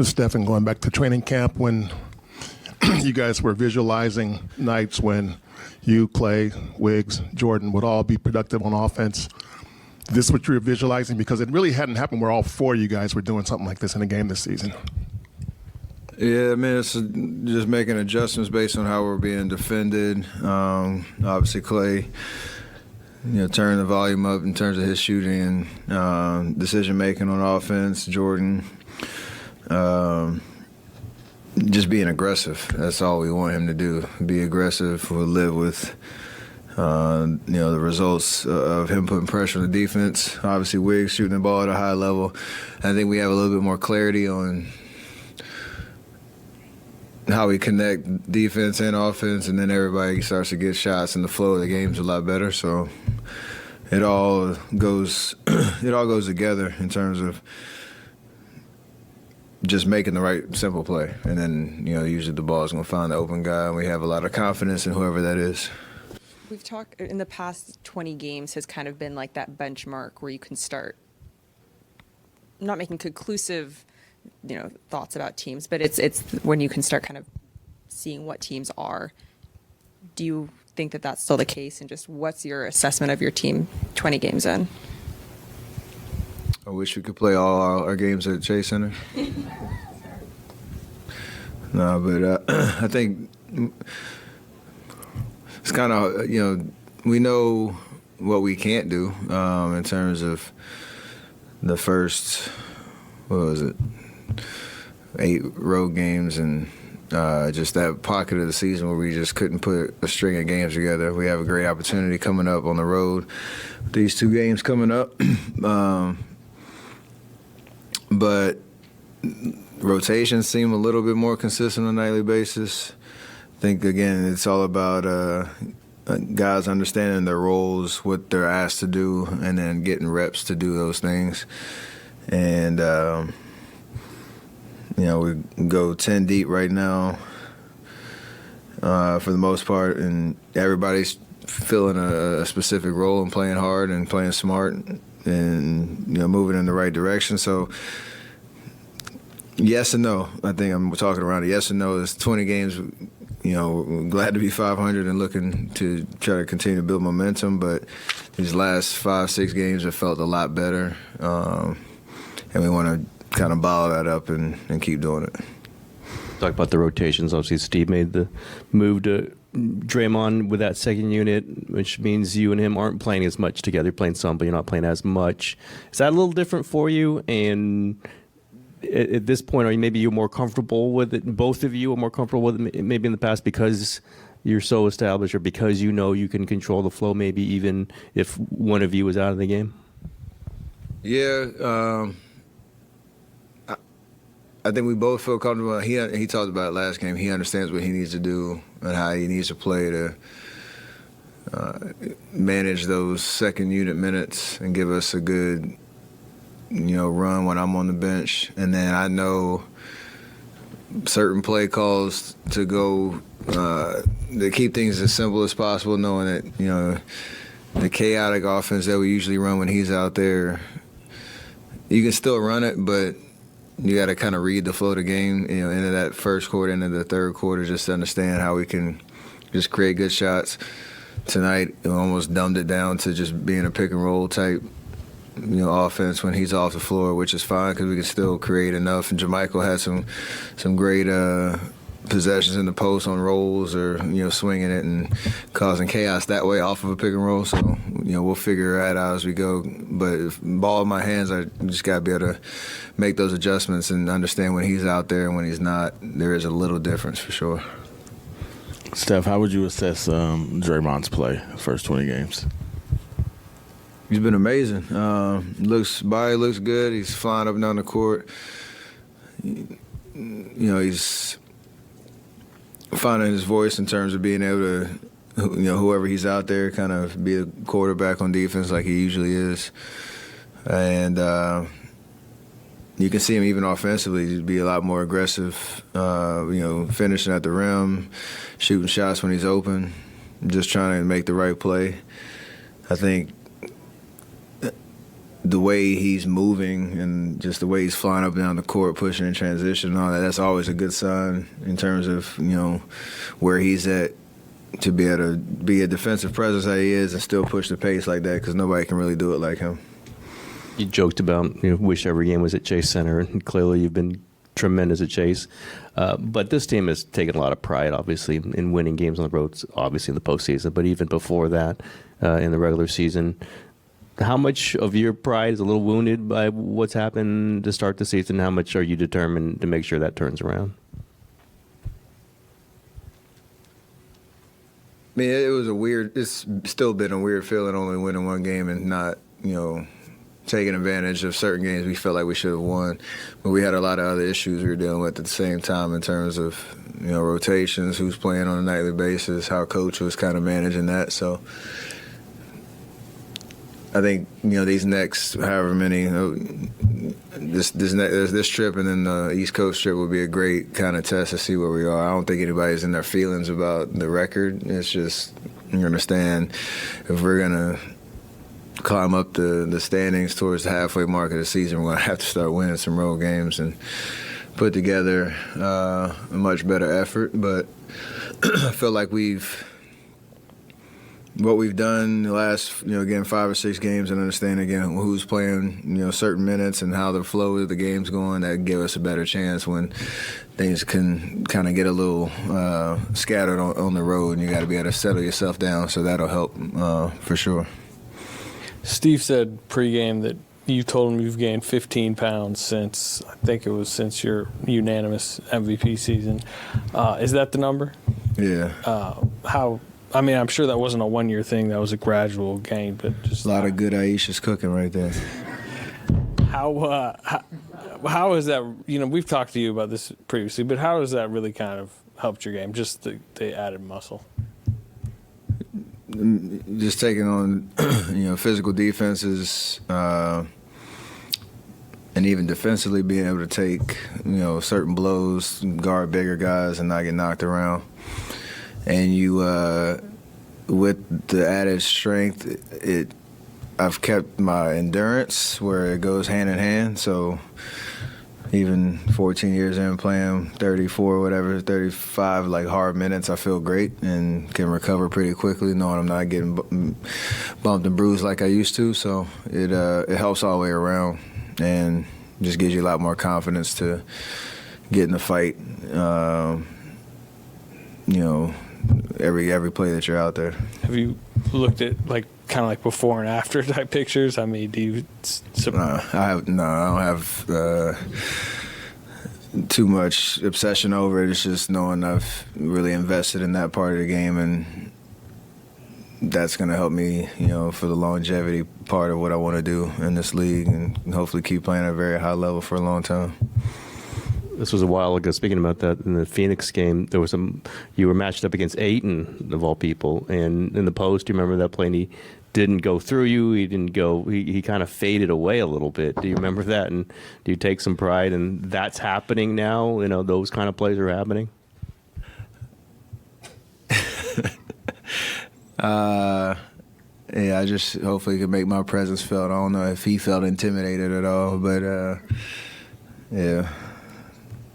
Steph, going back to training camp when you guys were visualizing nights when you, Klay, Wiggs, Jordan would all be productive on offense. This is what you were visualizing? Because it really hadn't happened where all four of you guys were doing something like this in a game this season. Yeah, I mean, it's just making adjustments based on how we're being defended. Obviously, Klay, turning the volume up in terms of his shooting and decision-making on offense. Jordan, just being aggressive. That's all we want him to do, be aggressive. We'll live with, the results of him putting pressure on the defense. Obviously, Wiggs shooting the ball at a high level. I think we have a little bit more clarity on how we connect defense and offense, and then everybody starts to get shots, and the flow of the game's a lot better. So it all goes together in terms of just making the right simple play, and then usually the ball is going to find the open guy, and we have a lot of confidence in whoever that is. We've talked in the past 20 games has kind of been like that benchmark where you can start not making conclusive thoughts about teams, but it's when you can start kind of seeing what teams are. Do you think that that's still the case, and just what's your assessment of your team 20 games in? I wish we could play all our games at Chase Center. No, but I think it's kind of, we know what we can't do in terms of the first, 8 road games, and just that pocket of the season where we just couldn't put a string of games together. We have a great opportunity coming up on the road. These 2 games coming up. But rotations seem a little bit more consistent on a nightly basis. I think, again, it's all about guys understanding their roles, what they're asked to do, and then getting reps to do those things. And, we go 10 deep right now for the most part, and everybody's filling a specific role and playing hard and playing smart and moving in the right direction. So yes and no. I think I'm talking around it. Yes and no. It's 20 games. We're glad to be 500 and looking to try to continue to build momentum. But these last 5-6 games have felt a lot better, and we want to kind of bottle that up and keep doing it. Talk about the rotations. Obviously, Steve made the move to Draymond with that second unit, which means you and him aren't playing as much together. You're playing some, but you're not playing as much. Is that a little different for you? And at this point, are you maybe you're more comfortable with it? Both of you are more comfortable with it maybe in the past because you're so established, or because you can control the flow, maybe even if one of you is out of the game? Yeah, I think we both feel comfortable. He talked about it last game. He understands what he needs to do and how he needs to play to manage those second unit minutes and give us a good, run when I'm on the bench. And then I know certain play calls to go to keep things as simple as possible, knowing that, the chaotic offense that we usually run when he's out there, you can still run it, but you got to kind of read the flow of the game, into that first quarter, into the third quarter, just to understand how we can just create good shots. Tonight, we almost dumbed it down to just being a pick and roll type, offense when he's off the floor, which is fine because we can still create enough. And JaMychal had some great possessions in the post on rolls, or swinging it and causing chaos that way off of a pick and roll. So we'll figure that out as we go. But if ball in my hands, I just got to be able to make those adjustments and understand when he's out there and when he's not. There is a little difference for sure. Steph, how would you assess Draymond's play the first 20 games? He's been amazing. Body looks good. He's flying up and down the court. He's finding his voice in terms of being able to, whoever he's out there, kind of be a quarterback on defense like he usually is. And you can see him even offensively be a lot more aggressive, finishing at the rim, shooting shots when he's open, just trying to make the right play. I think the way he's moving and just the way he's flying up and down the court, pushing in transition and all that, that's always a good sign in terms of, where he's at, to be able to be a defensive presence that he is and still push the pace like that, because nobody can really do it like him. You joked about wish every game was at Chase Center, and clearly you've been tremendous at Chase. But this team has taken a lot of pride, obviously, in winning games on the road, obviously in the postseason, but even before that, in the regular season. How much of your pride is a little wounded by what's happened to start the season? How much are you determined to make sure that turns around? I mean, it's still been a weird feeling only winning one game and not, taking advantage of certain games we felt like we should have won. But we had a lot of other issues we were dealing with at the same time in terms of, rotations, who's playing on a nightly basis, how coach was kind of managing that. So I think, these next however many, this trip and then the East Coast trip would be a great kind of test to see where we are. I don't think anybody's in their feelings about the record. It's just, you understand, if we're going to climb up the standings towards the halfway mark of the season, we're going to have to start winning some road games and put together a much better effort. But I feel like what we've done the last, again, 5 or 6 games, and understand again who's playing, certain minutes and how the flow of the game's going, that give us a better chance when things can kind of get a little scattered on the road, and you got to be able to settle yourself down. So that'll help for sure. Steve said pregame that you told him you've gained 15 pounds since your unanimous MVP season. Is that the number? Yeah. I'm sure that wasn't a one-year thing. That was a gradual gain, but just a lot of good Aisha's cooking right there. How is that? We've talked to you about this previously, but how has that really kind of helped your game? Just the added muscle. Just taking on, physical defenses, and even defensively being able to take, certain blows, guard bigger guys, and not get knocked around. And you, with the added strength, I've kept my endurance where it goes hand in hand. So even 14 years in, playing 34, whatever, 35, like hard minutes, I feel great and can recover pretty quickly, knowing I'm not getting bumped and bruised like I used to. So it helps all the way around and just gives you a lot more confidence to get in the fight. Every play that you're out there. Have you looked at kind of like before and after type pictures? I mean, do you? I don't have too much obsession over it. It's just knowing I've really invested in that part of the game, and that's going to help me, for the longevity part of what I want to do in this league, and hopefully keep playing at a very high level for a long time. This was a while ago. Speaking about that, in the Phoenix game, you were matched up against Ayton, of all people, and in the post, you remember that play, and he didn't go through you. He didn't go. He kind of faded away a little bit. Do you remember that? And do you take some pride in that's happening now? Those kind of plays are happening. Yeah, I just hopefully can make my presence felt. I don't know if he felt intimidated at all, but yeah.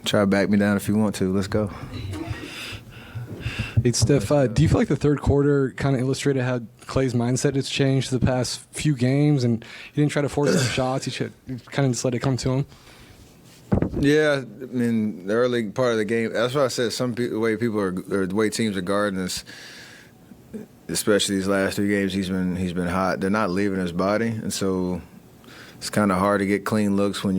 Try to back me down if you want to. Let's go. Hey, Steph, do you feel like the third quarter kind of illustrated how Klay's mindset has changed the past few games, and he didn't try to force some shots? He kind of just let it come to him? Yeah, I mean, the early part of the game, that's why I said the way teams are guarding us, especially these last 3 games, he's been hot. They're not leaving his body, and so it's kind of hard to get clean looks when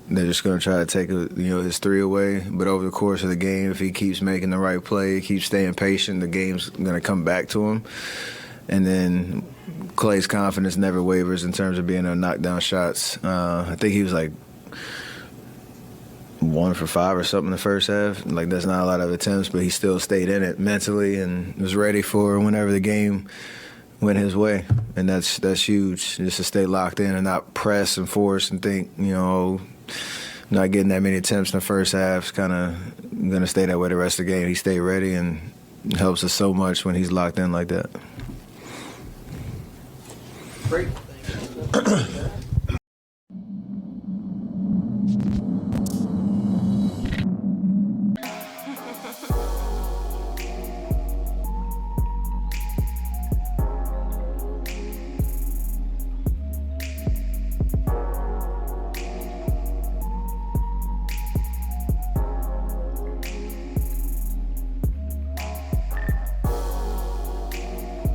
they're just going to try to take his 3 away. But over the course of the game, if he keeps making the right play, keeps staying patient, the game's going to come back to him. And then Klay's confidence never wavers in terms of being able to knock down shots. I think he was 1 for 5 or something in the first half. That's not a lot of attempts, but he still stayed in it mentally and was ready for whenever the game went his way. And that's huge, just to stay locked in and not press and force and think, not getting that many attempts in the first half is kind of going to stay that way the rest of the game. He stayed ready, and it helps us so much when he's locked in like that. Great.